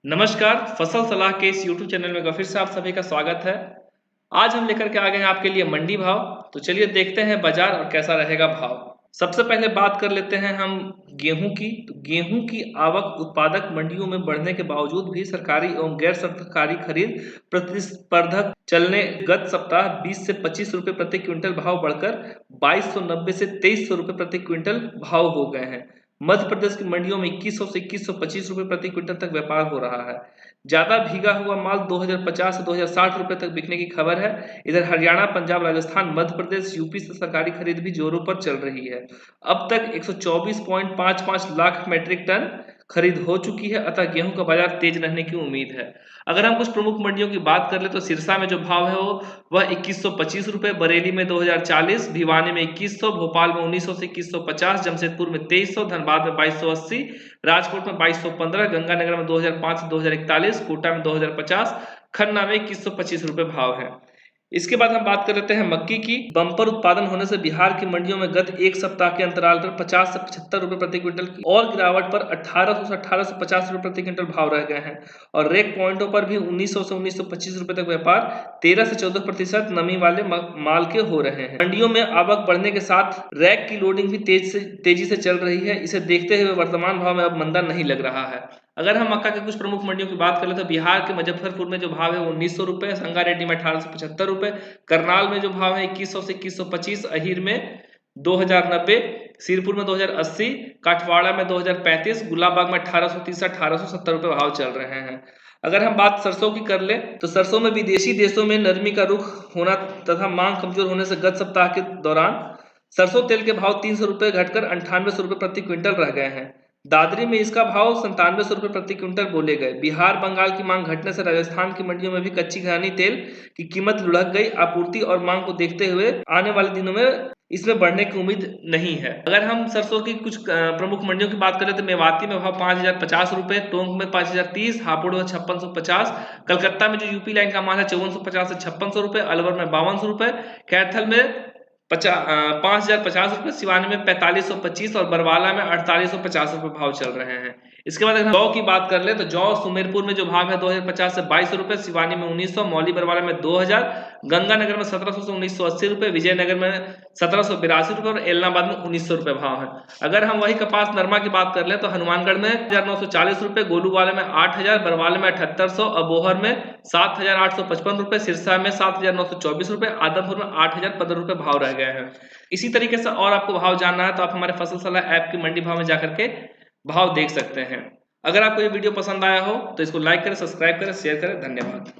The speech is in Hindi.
नमस्कार, फसल सलाह के इस यूट्यूब चैनल में फिर से आप सभी का स्वागत है। आज हम लेकर के आ गए हैं आपके लिए मंडी भाव। तो चलिए देखते हैं बाजार और कैसा रहेगा भाव। सबसे पहले बात कर लेते हैं हम गेहूं की। तो गेहूं की आवक उत्पादक मंडियों में बढ़ने के बावजूद भी सरकारी एवं गैर सरकारी खरीद प्रतिस्पर्धक चलने गत सप्ताह 20 से 25 रुपए प्रति क्विंटल भाव बढ़कर 2290 से 2300 रुपए प्रति क्विंटल भाव हो गए हैं। मध्य प्रदेश की मंडियों में 2100 से 2125 रुपए प्रति क्विंटल तक व्यापार हो रहा है। ज्यादा भीगा हुआ माल 2050 से 2060 रुपए तक बिकने की खबर है। इधर हरियाणा, पंजाब, राजस्थान, मध्य प्रदेश, यूपी से सरकारी खरीद भी जोरों पर चल रही है। अब तक 124.55 लाख मीट्रिक टन खरीद हो चुकी है, अतः गेहूं का बाजार तेज रहने की उम्मीद है। अगर हम कुछ प्रमुख मंडियों की बात कर ले तो सिरसा में जो भाव है वह 2125 रुपए, बरेली में 2040, भिवानी में 2100, भोपाल में 1900 से 2150, जमशेदपुर में 2300, धनबाद में 2280, राजकोट में 2215, गंगानगर में 2005 से 2041, कोटा में 2050, खन्ना में 2125 रुपए भाव है। इसके बाद हम बात कर लेते हैं मक्की की। बम्पर उत्पादन होने से बिहार की मंडियों में गत एक सप्ताह के अंतराल पर 50 से 75 रुपए प्रति क्विंटल की और गिरावट पर 1800 से 1850 रुपए प्रति क्विंटल भाव रह गए हैं और रेक पॉइंटों पर भी 1900 से 1925 रुपए तक व्यापार 13 से 14% नमी वाले माल के हो रहे हैं। मंडियों में आवक बढ़ने के साथ रैक की लोडिंग भी तेजी से चल रही है। इसे देखते हुए वर्तमान भाव में अब मंदा नहीं लग रहा है। अगर हम मक्का के कुछ प्रमुख मंडियों की बात करें तो बिहार के मुजफ्फरपुर में जो भाव है वो 1900 रुपए, संगारेड्डी में 1875 रुपए, करनाल में जो भाव है 2100 से 2125, अहीर में 2090, सिरपुर में 2080, काठवाड़ा में 2035, गुलाबबाग में 1830 से 1870 रुपए भाव चल रहे हैं। अगर हम बात सरसों की कर ले तो सरसों में विदेशी देशों में नरमी का रुख होना तथा मांग कमजोर होने से गत सप्ताह के दौरान सरसों तेल के भाव 300 रुपए घटकर 9800 रुपए प्रति क्विंटल रह गए हैं। दादरी में इसका भाव 9700 रुपए प्रति क्विंटल बोले गए। बिहार, बंगाल की मांग घटने से राजस्थान की मंडियों में भी कच्ची घरानी तेल की कीमत लुढ़क गई। आपूर्ति और मांग को देखते हुए आने वाले दिनों में इसमें बढ़ने की उम्मीद नहीं है। अगर हम सरसों की कुछ प्रमुख मंडियों की बात करें तो मेवाती में भाव 5050 रुपए, टोंक में 5030, हापुड़ में 5650, कलकत्ता में जो यूपी लाइन का माल है 5450 से 5600 रुपए, अलवर में 5200 रुपए, कैथल में 5050 रुपए, सिवानी में 4525 और बरवाला में 4850 रुपए भाव चल रहे हैं। इसके बाद अगर हम जौ की बात कर ले तो जौ सुमेरपुर में जो भाव है 2050 से 2200 रुपए, सिवानी में 1900, मौली बरवाला में 2000, गंगानगर में 1700 से 1980 रुपए, विजयनगर में 1782 रुपए और एलनाबाद में 1900 रुपए भाव है। अगर हम वही कपास नरमा की बात कर ले तो हनुमानगढ़ में 1940 रुपए, गोलूवाले में 8000, बरवाले में 7800, अबोहर में 7855 रुपए, सिरसा में 7924 रुपए, आदमपुर में 8015 रुपए भाव रह गए हैं। इसी तरीके से और आपको भाव जानना है तो आप हमारे फसल सलाह ऐप की मंडी भाव में जाकर के भाव देख सकते हैं। अगर आपको ये वीडियो पसंद आया हो तो इसको लाइक करें, सब्सक्राइब करें, शेयर करें। धन्यवाद।